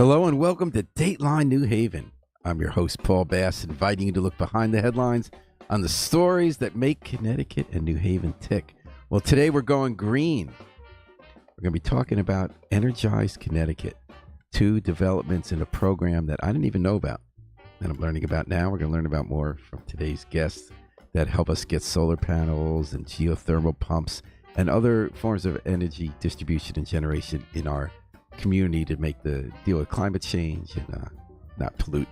Hello and welcome to Dateline New Haven. I'm your host, Paul Bass, inviting you to look behind the headlines on the stories that make Connecticut and New Haven tick. Well, today we're going green. We're going to be talking about Energize Connecticut, two developments in a program that I didn't even know about, that I'm learning about now. We're going to learn about more from today's guests that help us get solar panels and geothermal pumps and other forms of energy distribution and generation in our community to make the deal with climate change and not pollute.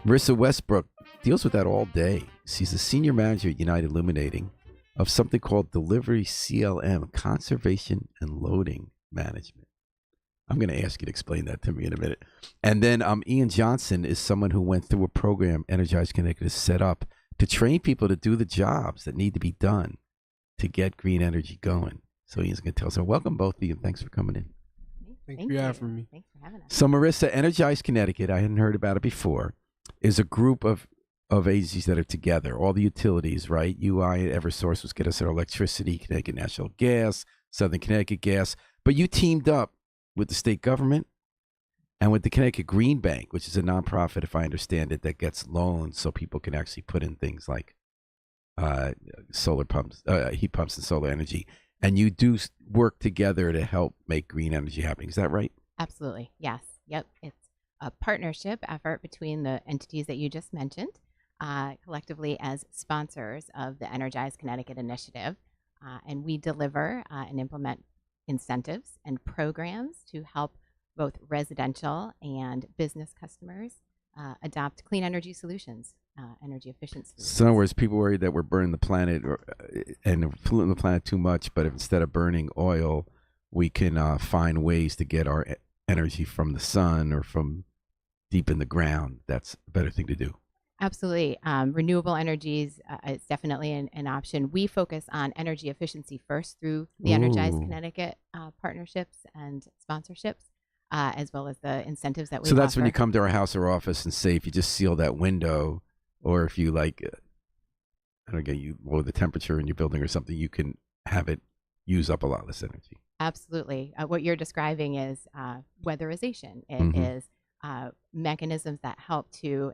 Marissa Westbrook deals with that all day. She's the senior manager at United Illuminating of something called Delivery CLM, Conservation and Loading Management. I'm going to ask you to explain that to me in a minute. And then Ian Johnson is someone who went through a program Energize Connecticut has set up to train people to do the jobs that need to be done to get green energy going. So Ian's going to tell us. So welcome both of you. Thanks for coming in. Thanks for having me. Thanks for having us. So Marissa, Energize Connecticut, I hadn't heard about it before, is a group of agencies that are together, all the utilities, right? UI and Eversource was get us our electricity, Connecticut National Gas, Southern Connecticut Gas, but you teamed up with the state government and with the Connecticut Green Bank, which is a nonprofit, if I understand it, that gets loans so people can actually put in things like solar pumps, heat pumps and solar energy. And you do work together to help make green energy happen. Is that right? Absolutely. Yes. Yep. It's a partnership effort between the entities that you just mentioned, collectively as sponsors of the Energize Connecticut initiative. And we deliver and implement incentives and programs to help both residential and business customers adopt clean energy solutions, energy efficient solutions. So in other words, people worry that we're burning the planet and polluting the planet too much, but if instead of burning oil, we can find ways to get our energy from the sun or from deep in the ground. That's a better thing to do. Absolutely. Renewable energies is definitely an option. We focus on energy efficiency first through the Energize Connecticut partnerships and sponsorships, as well as the incentives that we So that's offer. when you come to our house or office and say, if you just seal that window, or if you I don't know, you lower the temperature in your building or something, you can have it use up a lot less energy. Absolutely. What you're describing is weatherization. It is mechanisms that help to,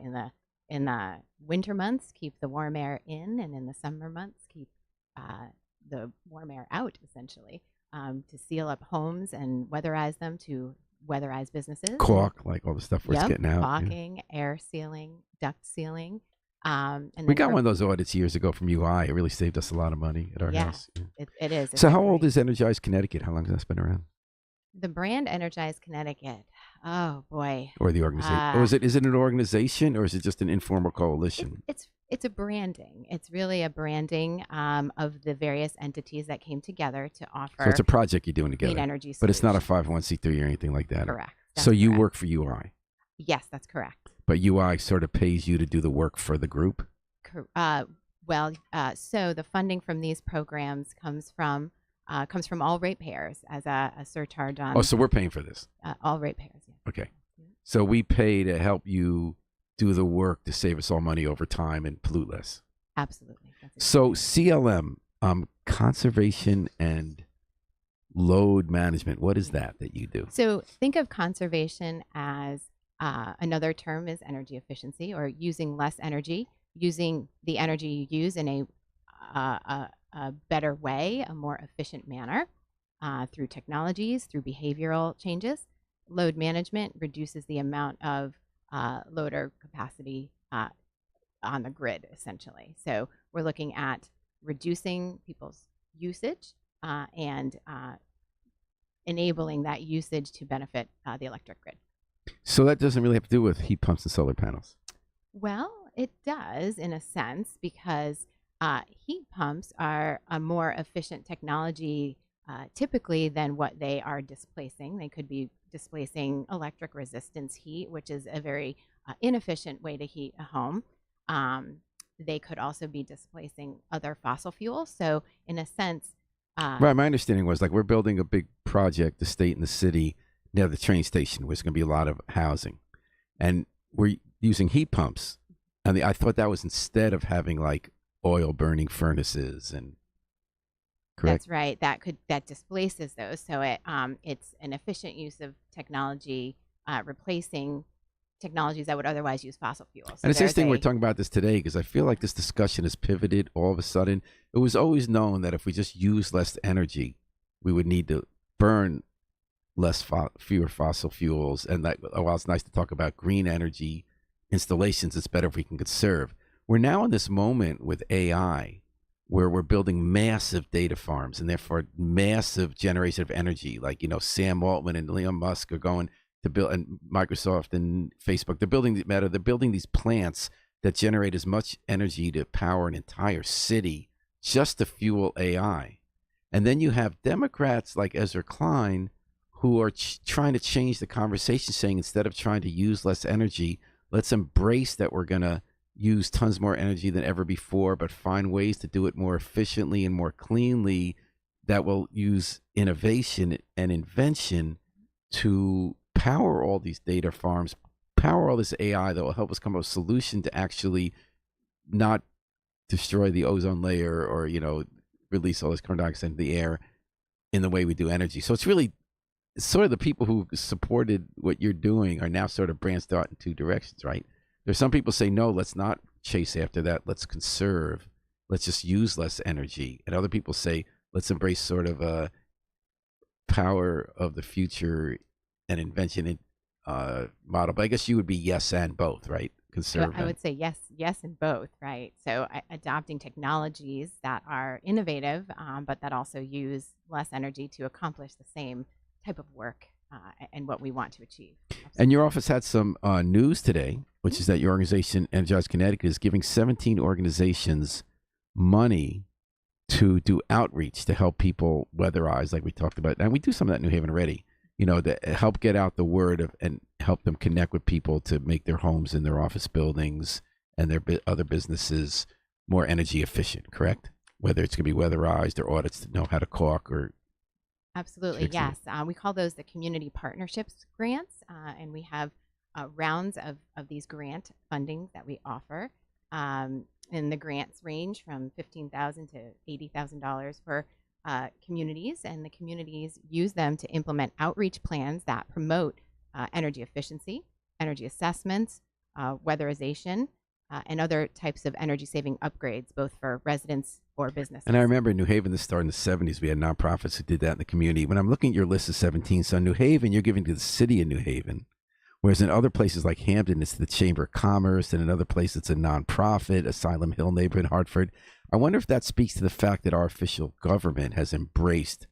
in the winter months, keep the warm air in, and in the summer months, keep the warm air out, essentially, to seal up homes and weatherize them, to weatherize businesses. Caulk, like all the stuff where it's getting out. Caulking, air sealing, duct sealing. And we got one of those audits years ago from UI. It really saved us a lot of money at our house. Yeah, it is. So how old is Energize Connecticut? How long has that been around? The brand Energize Connecticut. Oh boy. Or the organization? Or is it an organization, or is it just an informal coalition? It's a branding. It's really a branding of the various entities that came together to offer. So it's a project you're doing together. Clean energy solutions. But it's not a 501c3 or anything like that. Correct. So you correct. work for UI. Yes, that's correct. But UI sort of pays you to do the work for the group? So the funding from these programs comes from all ratepayers as a surcharge on. Oh, so we're paying for this? All ratepayers, yeah. Okay. So we pay to help you do the work to save us all money over time and pollute less. Absolutely. So CLM, conservation and load management, what is that you do? So think of conservation as another term is energy efficiency, or using less energy, using the energy you use in a better way, a more efficient manner, through technologies, through behavioral changes. Load management reduces the amount of loader capacity on the grid, essentially. So we're looking at reducing people's usage and enabling that usage to benefit the electric grid. So that doesn't really have to do with heat pumps and solar panels. Well, it does in a sense, because heat pumps are a more efficient technology typically than what they are displacing. They could be displacing electric resistance heat, which is a very inefficient way to heat a home. They could also be displacing other fossil fuels. So in a sense... right, my understanding was, like, we're building a big project, the state and the city, near the train station, where there's going to be a lot of housing. And we're using heat pumps. And I thought that was instead of having, like, oil burning furnaces and... Correct? That's right. That displaces those. So it's an efficient use of technology replacing technologies that would otherwise use fossil fuels. So And it's interesting we're talking about this today because I feel like this discussion has pivoted all of a sudden. It was always known that if we just use less energy, we would need to burn fewer fossil fuels. And that, while it's nice to talk about green energy installations, it's better if we can conserve. We're now in this moment with AI where we're building massive data farms and therefore massive generation of energy. Like, Sam Altman and Elon Musk are going to build, and Microsoft and Facebook, they're building these plants that generate as much energy to power an entire city just to fuel AI. And then you have Democrats like Ezra Klein who are trying to change the conversation, saying instead of trying to use less energy, let's embrace that we're going to use tons more energy than ever before, but find ways to do it more efficiently and more cleanly that will use innovation and invention to power all these data farms, power all this AI that will help us come up with a solution to actually not destroy the ozone layer or, release all this carbon dioxide into the air in the way we do energy. So it's really sort of the people who supported what you're doing are now sort of branched out in two directions, right? There's some people say, no, let's not chase after that. Let's conserve. Let's just use less energy. And other people say, let's embrace sort of a power of the future and invention model. But I guess you would be yes and both, right? So I would say yes in both, right? So adopting technologies that are innovative, but that also use less energy to accomplish the same type of work and what we want to achieve. Absolutely. And your office had some news today, which is that your organization, Energize Connecticut, is giving 17 organizations money to do outreach to help people weatherize, like we talked about. And we do some of that in New Haven already, to help get out the word and help them connect with people to make their homes and their office buildings and their other businesses more energy efficient, correct? Whether it's going to be weatherized or audits to know how to caulk or... Absolutely, yes. We call those the community partnerships grants, and we have rounds of these grant fundings that we offer. And the grants range from $15,000 to $80,000 for communities, and the communities use them to implement outreach plans that promote energy efficiency, energy assessments, weatherization, and other types of energy-saving upgrades, both for residents or businesses. And I remember in New Haven, this started in the 70s, we had nonprofits who did that in the community. When I'm looking at your list of 17, so New Haven, you're giving to the city of New Haven, whereas in other places like Hampton, it's the Chamber of Commerce, and in other places, it's a nonprofit, Asylum Hill neighborhood, Hartford. I wonder if that speaks to the fact that our official government has embraced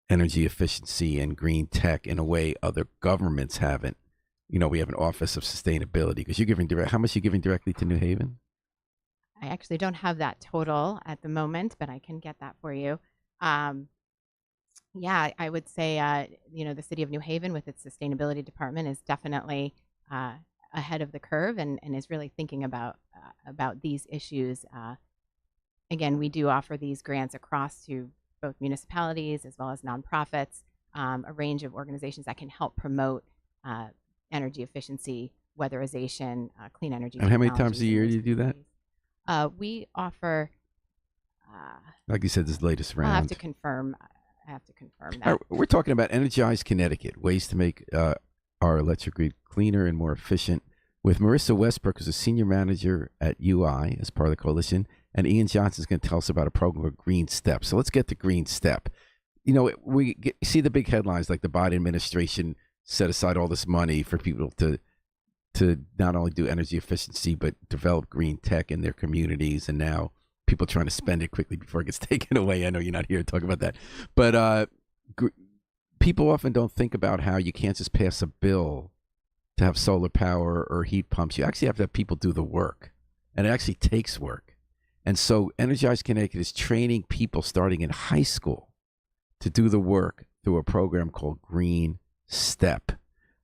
energy efficiency and green tech in a way other governments haven't. We have an Office of Sustainability, because you're giving how much are you giving directly to New Haven? I actually don't have that total at the moment, but I can get that for you. Yeah, I would say, the city of New Haven with its sustainability department is definitely ahead of the curve and is really thinking about these issues. Again, we do offer these grants across to both municipalities as well as nonprofits, a range of organizations that can help promote energy efficiency, weatherization, clean energy. And how many times a year do you do that? We offer, like you said, this latest round. I have to confirm that. Right, we're talking about Energize Connecticut, ways to make our electric grid cleaner and more efficient, with Marissa Westbrook, who's a senior manager at UI as part of the coalition, and Ian Johnson is going to tell us about a program called Green Step. So let's get to Green Step. We see the big headlines like the Biden administration set aside all this money for people to not only do energy efficiency, but develop green tech in their communities. And now people trying to spend it quickly before it gets taken away. I know you're not here to talk about that. But people often don't think about how you can't just pass a bill to have solar power or heat pumps. You actually have to have people do the work. And it actually takes work. And so Energize Connecticut is training people starting in high school to do the work through a program called Green Step.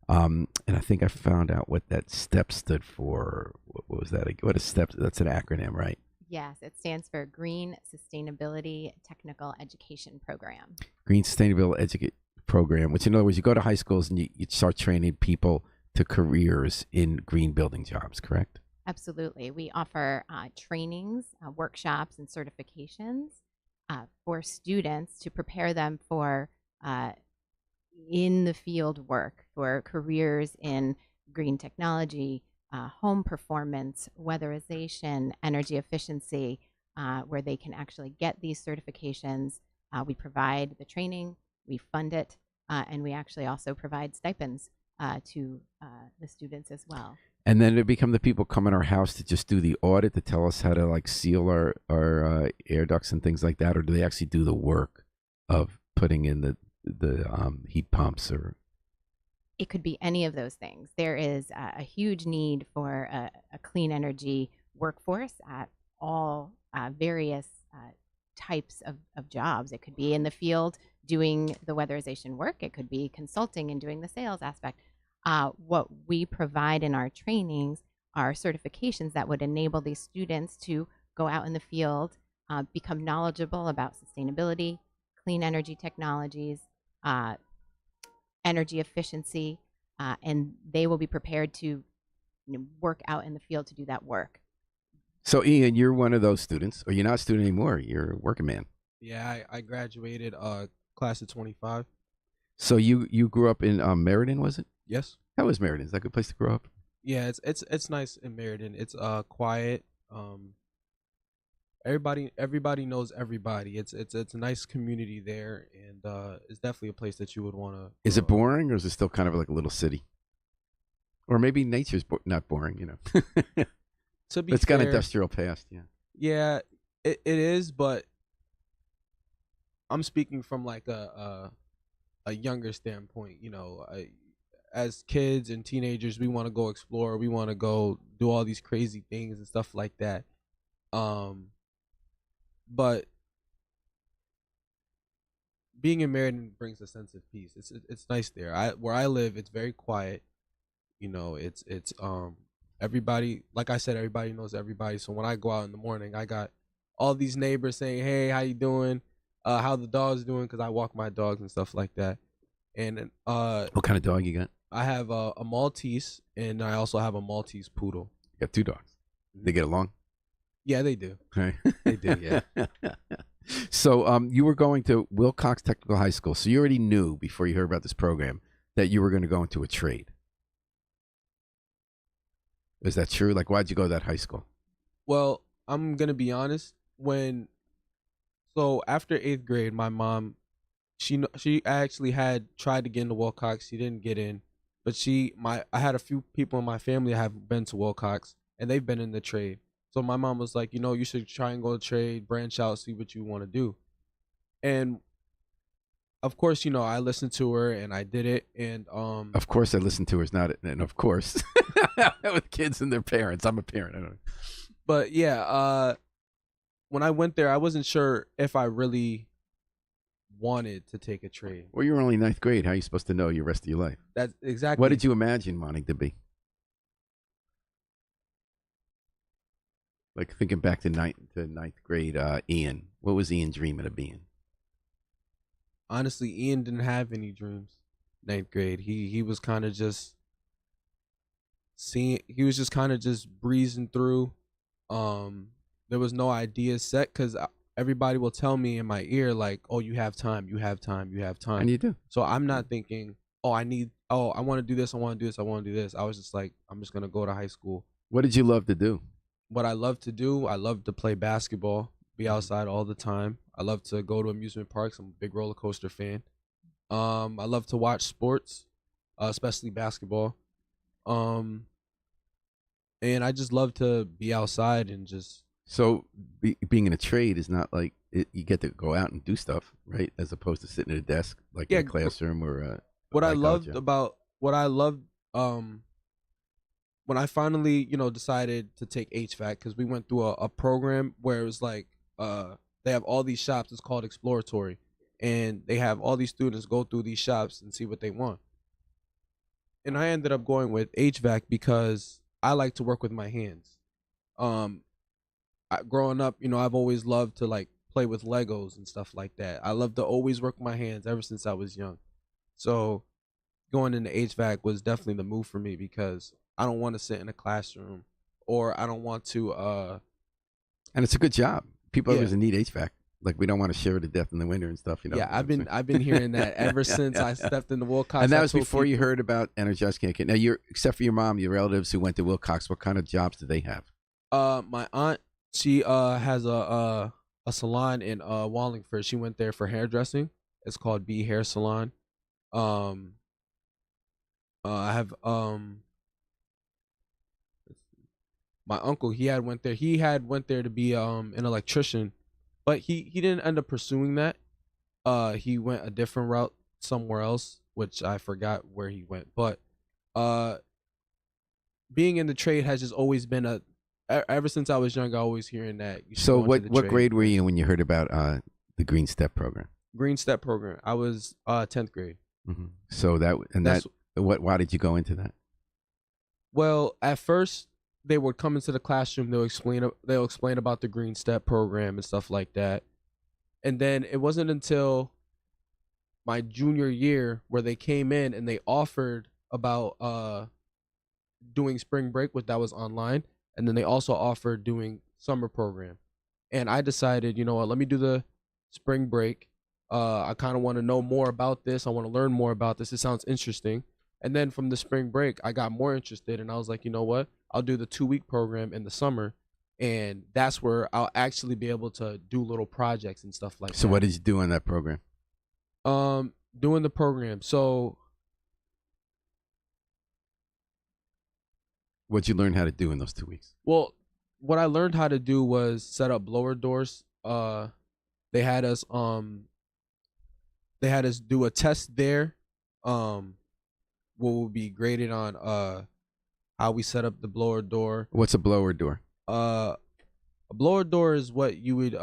And I think I found out what that STEP stood for. What was that? What is STEP? That's an acronym, right? Yes, it stands for Green Sustainability Technical Education Program. Green Sustainability Education Program, which in other words, you go to high schools and you start training people to careers in green building jobs, correct? Absolutely. We offer trainings, workshops, and certifications for students to prepare them for in the field work for careers in green technology, home performance, weatherization, energy efficiency, where they can actually get these certifications. We provide the training, we fund it, and we actually also provide stipends to the students as well. And then it become the people come in our house to just do the audit to tell us how to like seal our air ducts and things like that, or do they actually do the work of putting in the heat pumps? Or it could be any of those things. There is a huge need for a clean energy workforce at all various types of jobs. It could be in the field doing the weatherization work. It could be consulting and doing the sales aspect. What we provide in our trainings are certifications that would enable these students to go out in the field, become knowledgeable about sustainability, clean energy technologies, energy efficiency, and they will be prepared to work out in the field to do that work. so, Ian, you're one of those students, or you're not a student anymore. You're a working man. Yeah, I graduated class of 25. So you grew up in Meriden, was it? Yes. How was Meriden? Is that a good place to grow up? Yeah, it's nice in Meriden. It's quiet. Everybody knows everybody. It's a nice community there, and it's definitely a place that you would want to. Is it boring, or is it still kind of like a little city? Or maybe nature's not boring, you know. To be It's fair, got an industrial past, yeah. yeah, it is, but I'm speaking from like a younger standpoint. You know, as kids and teenagers, we want to go explore. We want to go do all these crazy things and stuff like that. But being in Meriden brings a sense of peace. It's nice there. Where I live, it's very quiet. You know, it's everybody. Like I said, everybody knows everybody. So when I go out in the morning, I got all these neighbors saying, "Hey, how you doing? How the dog's doing?" Because I walk my dogs and stuff like that. And What kind of dog you got? I have a Maltese, and I also have a Maltese poodle. You got 2 dogs. They get along? Yeah, they do. Right. They do, yeah. So you were going to Wilcox Technical High School. So you already knew before you heard about this program that you were going to go into a trade. Is that true? Like, why'd you go to that high school? Well, I'm gonna be honest. So after 8th grade, my mom, she actually had tried to get into Wilcox. She didn't get in, but I had a few people in my family that have been to Wilcox, and they've been in the trade. So my mom was like, you should try and go to trade, branch out, see what you want to do. And of course, I listened to her and I did it. And Of course, I listened to her. It's not, and of course, with kids and their parents. I'm a parent. I don't know. But yeah, when I went there, I wasn't sure if I really wanted to take a trade. Well, you were only 9th grade. How are you supposed to know your rest of your life? That's exactly. What did you imagine wanting to be? Like thinking back to ninth grade, Ian. What was Ian dreaming of being? Honestly, Ian didn't have any dreams. 9th grade, he was kind of just seeing. He was just kind of just breezing through. There was no idea set because everybody will tell me in my ear like, "Oh, you have time, you have time, you have time." And you do. So I'm not thinking, "Oh, I want to do this, I want to do this, I want to do this." I was just like, I'm just gonna go to high school. What did you love to do? What I love to do, I love to play basketball, be outside all the time. I love to go to amusement parks. I'm a big roller coaster fan. I love to watch sports, especially basketball. And I just love to be outside and just. So being in a trade is not like you get to go out and do stuff, right? As opposed to sitting at a desk like in a classroom or what I loved when I finally, decided to take HVAC, because we went through a program where it was like, they have all these shops. It's called exploratory, and they have all these students go through these shops and see what they want. And I ended up going with HVAC because I like to work with my hands. Growing up, I've always loved to like play with Legos and stuff like that. I love to always work with my hands ever since I was young. So going into HVAC was definitely the move for me because I don't want to sit in a classroom, or I don't want to. And it's a good job. People always need HVAC. Like we don't want to shiver to death in the winter and stuff. You know. Yeah, I've been hearing that ever since I stepped into Wilcox. And that I was told before you people- heard about Energize Connecticut. Now, except for your mom, your relatives who went to Wilcox, what kind of jobs do they have? My aunt, she has a salon in Wallingford. She went there for hairdressing. It's called B Hair Salon. Um, I have my uncle. He had went there. He had went there to be an electrician, but he didn't end up pursuing that. He went a different route somewhere else, which I forgot where he went. But being in the trade has just always been ever since I was young, I always hearing that. You should So, go into the what trade. grade were you in when you heard about the Green Step program? Green Step program. I was 10th grade. So why did you go into that? Well, at first they would come into the classroom. They'll explain about the Green Step program and stuff like that. And then it wasn't until my junior year where they came in and they offered about doing spring break, which that was online, and then they also offered doing summer program. And I decided, you know what, let me do the spring break. I kind of want to know more about this. I want to learn more about this. It sounds interesting. And then from the spring break, I got more interested, and I was like, you know what, I'll do the 2-week program in the summer, and that's where I'll actually be able to do little projects and stuff like that. So what did you do in that program? Doing the program. So What'd you learn how to do in those 2 weeks? well, what I learned how to do was set up blower doors. They had us do a test there. What will be graded on how we set up the blower door. What's a blower door? A blower door is what you would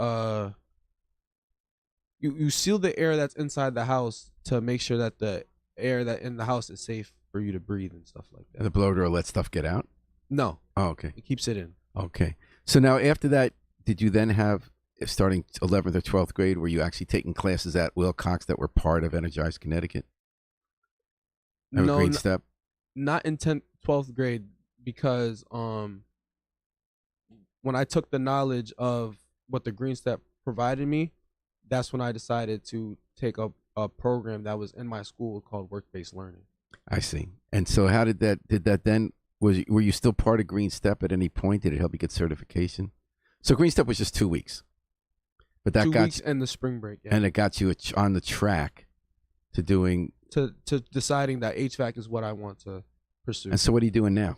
you seal the air that's inside the house to make sure that the air that in the house is safe for you to breathe and stuff like that. The blower door lets stuff get out? No, Oh, okay. it keeps it in. Okay. So now after that, did you then have, starting 11th or 12th grade, were you actually taking classes at Wilcox that were part of Energize Connecticut? Have a No, Green Step? not in 10th, 12th grade, because when I took the knowledge of what the Green Step provided me, that's when I decided to take up a program that was in my school called work-based learning. I see. And so how did that then, were you still part of Green Step at any point? Did it help you get certification? So Green Step was just 2 weeks. But that 2 got weeks you, and the spring break, yeah. and it got you on the track to doing. to deciding that HVAC is what I want to pursue. And so what are you doing now?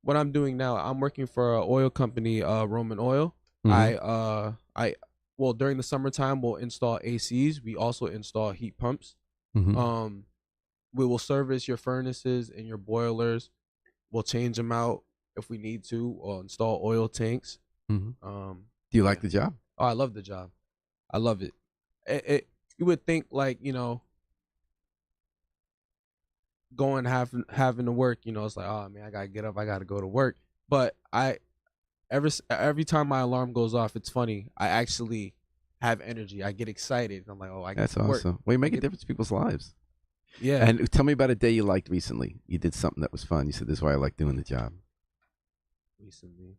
What I'm doing now, I'm working for an oil company, Roman Oil. Mhm. Well, during the summertime, we'll install ACs. We also install heat pumps. Mhm. We will service your furnaces and your boilers. We'll change them out if we need to, or install oil tanks. Mhm. Do you like yeah. the job? Oh, I love the job. I love it. You would think, like, you know, going having to work, you know, it's like, oh man, I gotta get up, I gotta go to work. But every time my alarm goes off, it's funny, I actually have energy. I get excited. I'm like, oh, I get That's to work. awesome. Well, you make a difference in people's lives. Yeah. And tell me about a day you liked recently. You did something that was fun. You said, this is why I like doing the job. Recently,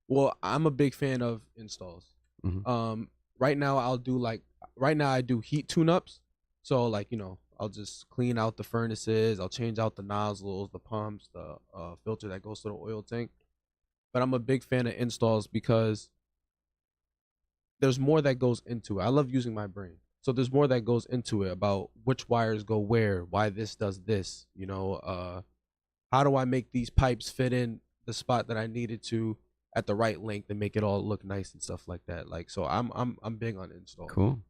well, I'm a big fan of installs. Mhm. Right now I do heat tune-ups. So, like, you know, I'll just clean out the furnaces, I'll change out the nozzles, the pumps, the filter that goes to the oil tank. But I'm a big fan of installs because there's more that goes into it. I love using my brain. So there's more that goes into it about which wires go where, why this does this, you know, how do I make these pipes fit in the spot that I needed to at the right length and make it all look nice and stuff like that. Like, so I'm big on install. Cool.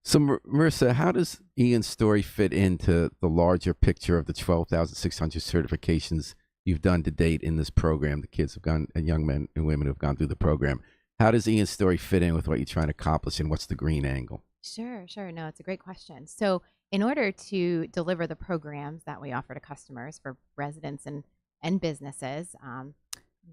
So Marissa, how does Ian's story fit into the larger picture of the 12,600 certifications you've done to date in this program? The kids have gone, and young men and women have gone through the program. How does Ian's story fit in with what you're trying to accomplish, and what's the green angle? Sure. No, it's a great question. So, in order to deliver the programs that we offer to customers for residents and businesses,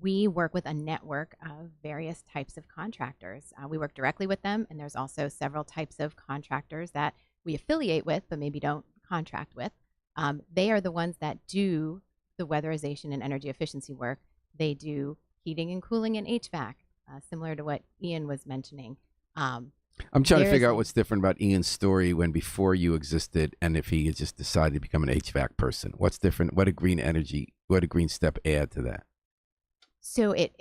we work with a network of various types of contractors. We work directly with them, and there's also several types of contractors that we affiliate with, but maybe don't contract with. They are the ones that do the weatherization and energy efficiency work. They do heating and cooling and HVAC, similar to what Ian was mentioning. I'm trying to There figure is out what's different about Ian's story when before you existed, and if he had just decided to become an HVAC person. What's different? What did Green Step add to that? So it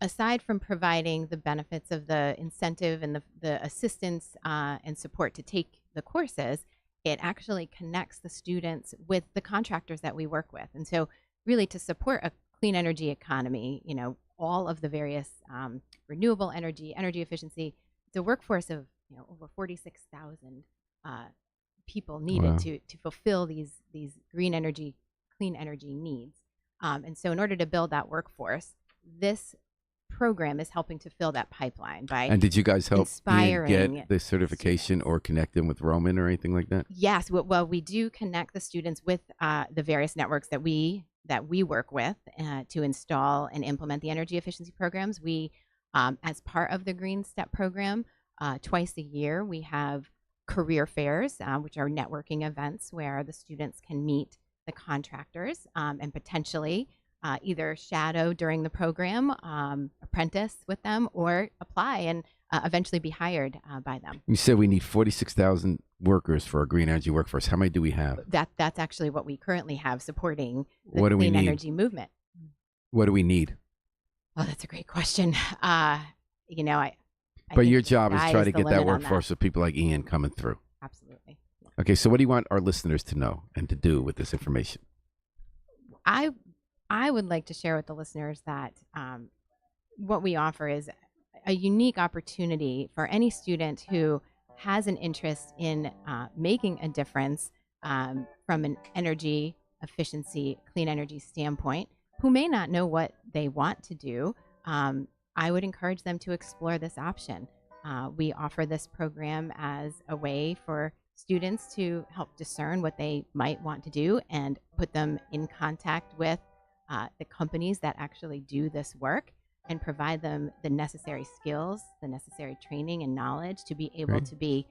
aside from providing the benefits of the incentive and the assistance and support to take the courses, it actually connects the students with the contractors that we work with. And so really to support a clean energy economy, all of the various renewable energy, energy efficiency, it's a workforce of over 46,000 people needed Wow. to fulfill these green energy, clean energy needs. And so in order to build that workforce, this program is helping to fill that pipeline by And did you guys help Ian inspiring get the certification or connect them with Roman or anything like that? Yes, well, we do connect the students with the various networks that we work with to install and implement the energy efficiency programs. We, as part of the Green Step program, twice a year we have career fairs, which are networking events where the students can meet the contractors and potentially either shadow during the program, apprentice with them, or apply and eventually be hired by them. You said we need 46,000 workers for our green energy workforce. How many do we have? That's actually what we currently have supporting the What do we clean need? energy movement. What do we need? Oh, that's a great question. I But think your job is sky try to the get that limit on workforce of people like Ian coming through. Absolutely. Okay, so what do you want our listeners to know and to do with this information? I would like to share with the listeners that what we offer is a unique opportunity for any student who has an interest in making a difference from an energy efficiency, clean energy standpoint, who may not know what they want to do. I would encourage them to explore this option. We offer this program as a way for students to help discern what they might want to do and put them in contact with the companies that actually do this work and provide them the necessary skills, the necessary training and knowledge to be able Right. to be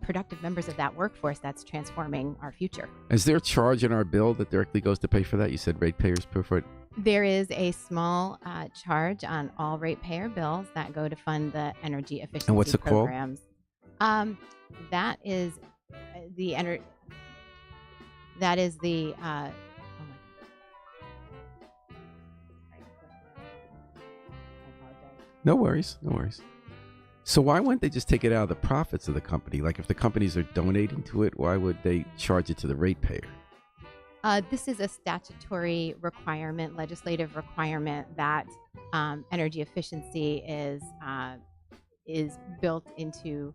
productive members of that workforce that's transforming our future. Is there a charge in our bill that directly goes to pay for that? You said ratepayers pay for it. There is a small charge on all ratepayer bills that go to fund the energy efficiency what's it called? programs. That is the That is the. Oh my. I apologize. No worries, no worries. So why wouldn't they just take it out of the profits of the company? Like if the companies are donating to it, why would they charge it to the ratepayer? This is a statutory requirement, legislative requirement that energy efficiency is built into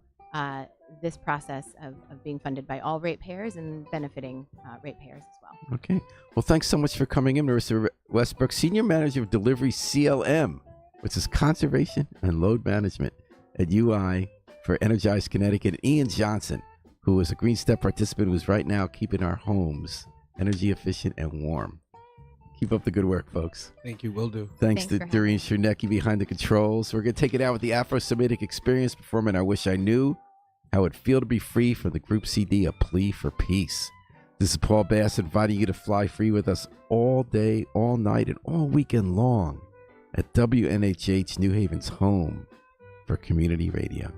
this process of being funded by all ratepayers and benefiting ratepayers as well. Okay. Well, thanks so much for coming in, Marissa Westbrook, Senior Manager of Delivery CLM, which is Conservation and Load Management at UI for Energize Connecticut. And Ian Johnson, who is a Green Step participant who's right now keeping our homes energy efficient and warm. Keep up the good work, folks. Thank you. Will do. Thanks Thanks to for having Doreen me. Chernecki behind the controls. We're going to take it out with the Afro-Semitic Experience performing I Wish I Knew How It'd Feel to Be Free from the group CD, A Plea for Peace. This is Paul Bass inviting you to fly free with us all day, all night, and all weekend long at WNHH New Haven's home for community radio.